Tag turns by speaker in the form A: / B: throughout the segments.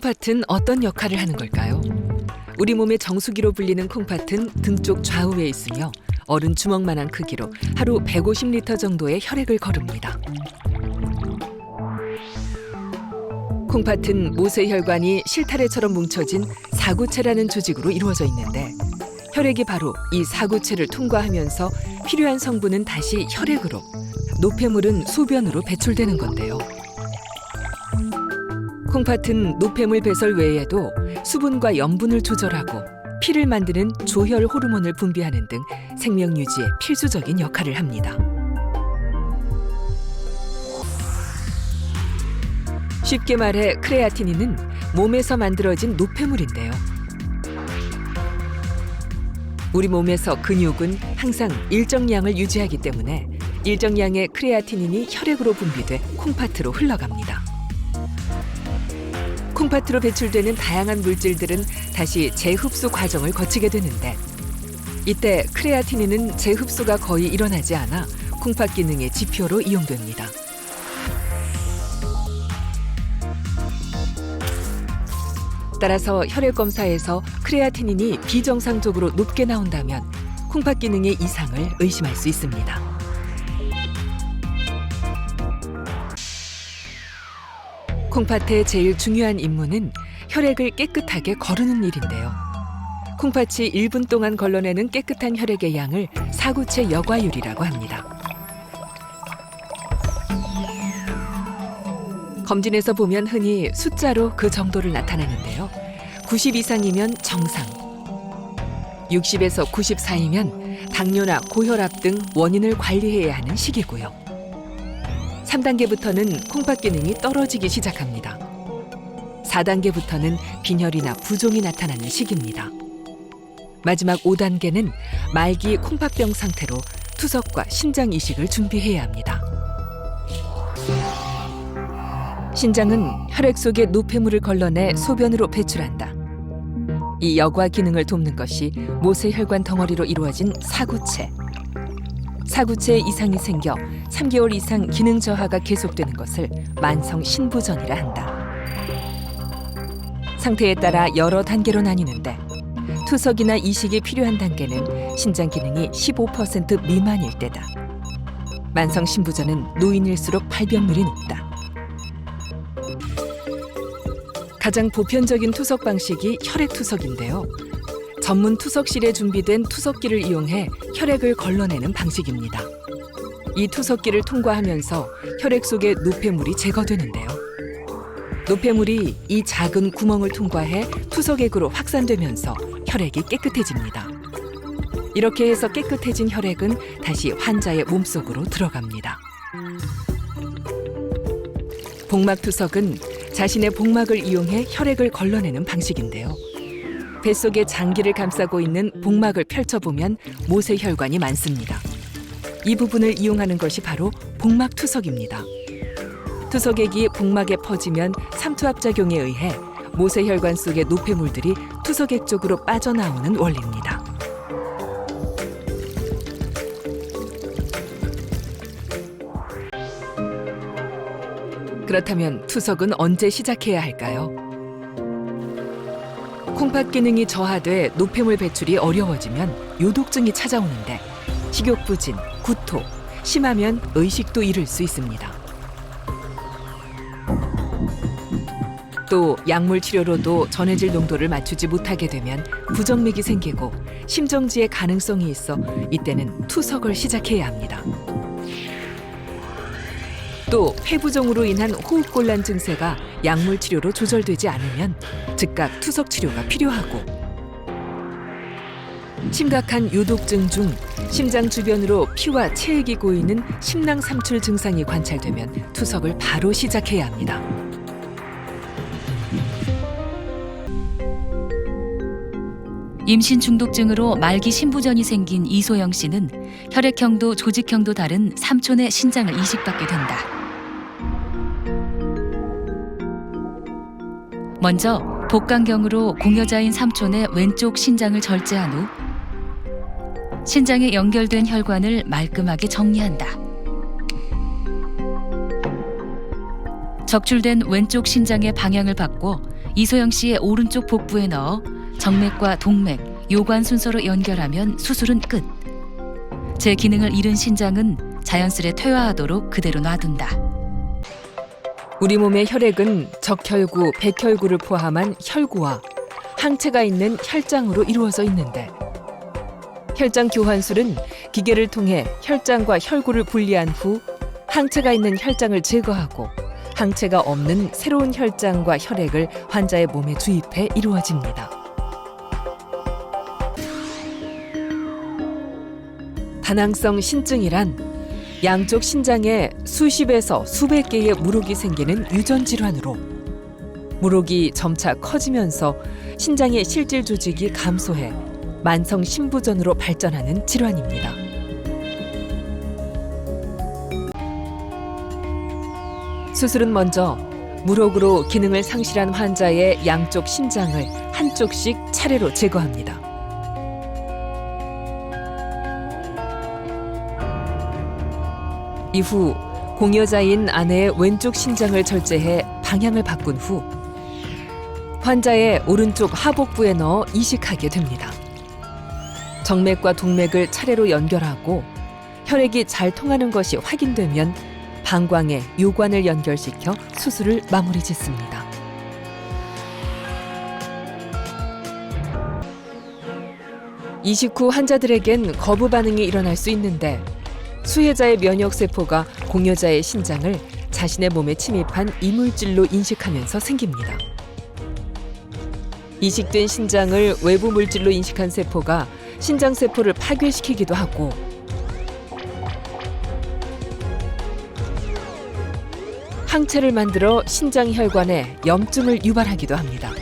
A: 콩팥은 어떤 역할을 하는 걸까요? 우리 몸의 정수기로 불리는 콩팥은 등 쪽 좌우에 있으며 어른 주먹만한 크기로 하루 150리터 정도의 혈액을 거릅니다. 콩팥은 모세혈관이 실타래처럼 뭉쳐진 사구체라는 조직으로 이루어져 있는데 혈액이 바로 이 사구체를 통과하면서 필요한 성분은 다시 혈액으로, 노폐물은 소변으로 배출되는 건데요. 콩팥은 노폐물 배설 외에도 수분과 염분을 조절하고 피를 만드는 조혈 호르몬을 분비하는 등 생명 유지에 필수적인 역할을 합니다. 쉽게 말해 크레아티닌은 몸에서 만들어진 노폐물인데요. 우리 몸에서 근육은 항상 일정 양을 유지하기 때문에 일정 양의 크레아티닌이 혈액으로 분비돼 콩팥으로 흘러갑니다. 콩팥으로 배출되는 다양한 물질들은 다시 재흡수 과정을 거치게 되는데 이때 크레아티닌은 재흡수가 거의 일어나지 않아 콩팥 기능의 지표로 이용됩니다. 따라서 혈액 검사에서 크레아티닌이 비정상적으로 높게 나온다면 콩팥 기능의 이상을 의심할 수 있습니다. 콩팥의 제일 중요한 임무는 혈액을 깨끗하게 거르는 일인데요. 콩팥이 1분 동안 걸러내는 깨끗한 혈액의 양을 사구체 여과율이라고 합니다. 검진에서 보면 흔히 숫자로 그 정도를 나타내는데요. 90 이상이면 정상, 60에서 90 사이면 당뇨나 고혈압 등 원인을 관리해야 하는 시기고요. 3단계부터는 콩팥 기능이 떨어지기 시작합니다. 4단계부터는 빈혈이나 부종이 나타나는 시기입니다. 마지막 5단계는 말기 콩팥병 상태로 투석과 신장 이식을 준비해야 합니다. 신장은 혈액 속의 노폐물을 걸러내 소변으로 배출한다. 이 여과 기능을 돕는 것이 모세혈관 덩어리로 이루어진 사구체. 사구체에 이상이 생겨 3개월 이상 기능 저하가 계속되는 것을 만성 신부전이라 한다. 상태에 따라 여러 단계로 나뉘는데 투석이나 이식이 필요한 단계는 신장 기능이 15% 미만일 때다. 만성 신부전은 노인일수록 발병률이 높다. 가장 보편적인 투석 방식이 혈액 투석인데요. 전문 투석실에 준비된 투석기를 이용해 혈액을 걸러내는 방식입니다. 이 투석기를 통과하면서 혈액 속의 노폐물이 제거되는데요. 노폐물이 이 작은 구멍을 통과해 투석액으로 확산되면서 혈액이 깨끗해집니다. 이렇게 해서 깨끗해진 혈액은 다시 환자의 몸속으로 들어갑니다. 복막투석은 자신의 복막을 이용해 혈액을 걸러내는 방식인데요. 뱃속에 장기를 감싸고 있는 복막을 펼쳐보면 모세혈관이 많습니다. 이 부분을 이용하는 것이 바로 복막투석입니다. 투석액이 복막에 퍼지면 삼투압작용에 의해 모세혈관 속의 노폐물들이 투석액 쪽으로 빠져나오는 원리입니다. 그렇다면 투석은 언제 시작해야 할까요? 콩팥 기능이 저하돼 노폐물 배출이 어려워지면 요독증이 찾아오는데 식욕부진, 구토, 심하면 의식도 잃을 수 있습니다. 또 약물 치료로도 전해질 농도를 맞추지 못하게 되면 부정맥이 생기고 심정지의 가능성이 있어 이때는 투석을 시작해야 합니다. 또 폐부종으로 인한 호흡곤란 증세가 약물 치료로 조절되지 않으면 즉각 투석 치료가 필요하고 심각한 요독증 중 심장 주변으로 피와 체액이 고이는 심낭삼출 증상이 관찰되면 투석을 바로 시작해야 합니다.
B: 임신 중독증으로 말기 신부전이 생긴 이소영 씨는 혈액형도 조직형도 다른 삼촌의 신장을 이식받게 된다. 먼저 복강경으로 공여자인 삼촌의 왼쪽 신장을 절제한 후 신장에 연결된 혈관을 말끔하게 정리한다. 적출된 왼쪽 신장의 방향을 바꿔 이소영 씨의 오른쪽 복부에 넣어 정맥과 동맥, 요관 순서로 연결하면 수술은 끝. 제 기능을 잃은 신장은 자연스레 퇴화하도록 그대로 놔둔다.
A: 우리 몸의 혈액은 적혈구, 백혈구를 포함한 혈구와 항체가 있는 혈장으로 이루어져 있는데 혈장 교환술은 기계를 통해 혈장과 혈구를 분리한 후 항체가 있는 혈장을 제거하고 항체가 없는 새로운 혈장과 혈액을 환자의 몸에 주입해 이루어집니다. 다낭성 신증이란 양쪽 신장에 수십에서 수백 개의 물혹이 생기는 유전 질환으로 물혹이 점차 커지면서 신장의 실질 조직이 감소해 만성 신부전으로 발전하는 질환입니다. 수술은 먼저 물혹으로 기능을 상실한 환자의 양쪽 신장을 한쪽씩 차례로 제거합니다. 이후 공여자인 아내의 왼쪽 신장을 절제해 방향을 바꾼 후 환자의 오른쪽 하복부에 넣어 이식하게 됩니다. 정맥과 동맥을 차례로 연결하고 혈액이 잘 통하는 것이 확인되면 방광에 요관을 연결시켜 수술을 마무리 짓습니다. 이식 후 환자들에겐 거부 반응이 일어날 수 있는데 수혜자의 면역세포가 공여자의 신장을 자신의 몸에 침입한 이물질로 인식하면서 생깁니다. 이식된 신장을 외부 물질로 인식한 세포가 신장세포를 파괴시키기도 하고 항체를 만들어 신장혈관에 염증을 유발하기도 합니다.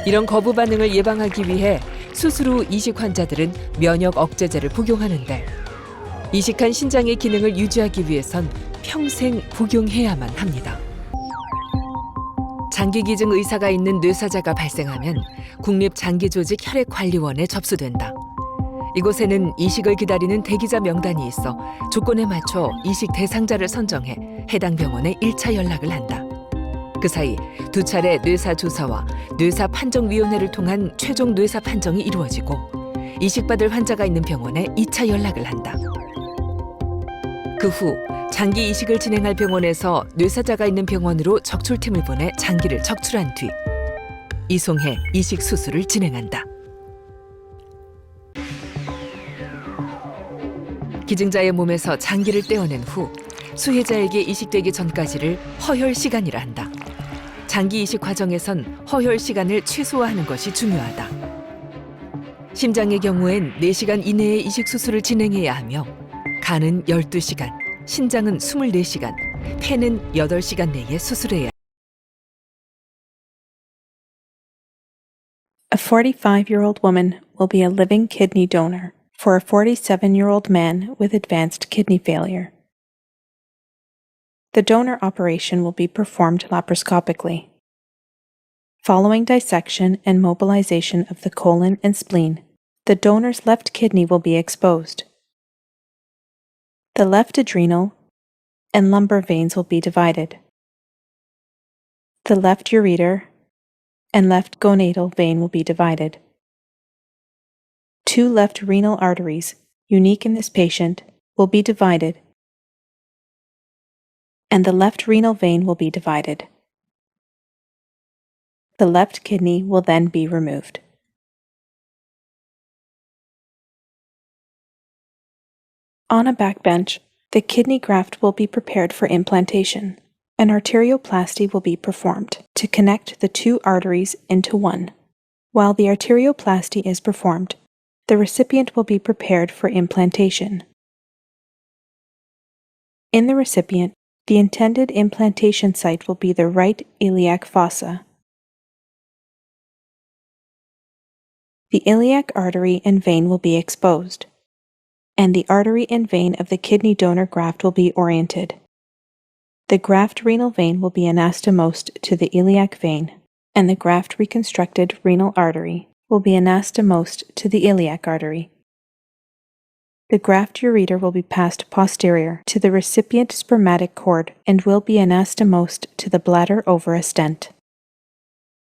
A: 이런 거부 반응을 예방하기 위해 수술 후 이식 환자들은 면역 억제제를 복용하는데 이식한 신장의 기능을 유지하기 위해선 평생 복용해야만 합니다. 장기기증 의사가 있는 뇌사자가 발생하면 국립장기조직혈액관리원에 접수된다. 이곳에는 이식을 기다리는 대기자 명단이 있어 조건에 맞춰 이식 대상자를 선정해 해당 병원에 1차 연락을 한다. 그 사이 두 차례 뇌사 조사와 뇌사 판정위원회를 통한 최종 뇌사 판정이 이루어지고 이식받을 환자가 있는 병원에 2차 연락을 한다. 그 후 장기 이식을 진행할 병원에서 뇌사자가 있는 병원으로 적출팀을 보내 장기를 적출한 뒤 이송해 이식 수술을 진행한다. 기증자의 몸에서 장기를 떼어낸 후 수혜자에게 이식되기 전까지를 허혈 시간이라 한다. 장기 이식 과정에선 허혈 시간을 최소화하는 것이 중요하다. 심장의 경우엔 4시간 이내에 이식 수술을 진행해야 하며 간은 12시간, 신장은 24시간, 폐는 8시간 내에 수술해야 한다.
C: A 45-year-old woman will be a living kidney donor for a 47-year-old man with advanced kidney failure. The donor operation will be performed laparoscopically. Following dissection and mobilization of the colon and spleen, the donor's left kidney will be exposed. The left adrenal and lumbar veins will be divided. The left ureter and left gonadal vein will be divided. 2 left renal arteries, unique in this patient, will be divided, and the left renal vein will be divided. The left kidney will then be removed. On a backbench, the kidney graft will be prepared for implantation. An arterioplasty will be performed to connect the 2 arteries into one. While the arterioplasty is performed, the recipient will be prepared for implantation. In the recipient, the intended implantation site will be the right iliac fossa. The iliac artery and vein will be exposed, and the artery and vein of the kidney donor graft will be oriented. The graft renal vein will be anastomosed to the iliac vein, and the graft reconstructed renal artery will be anastomosed to the iliac artery. The graft ureter will be passed posterior to the recipient spermatic cord and will be anastomosed to the bladder over a stent.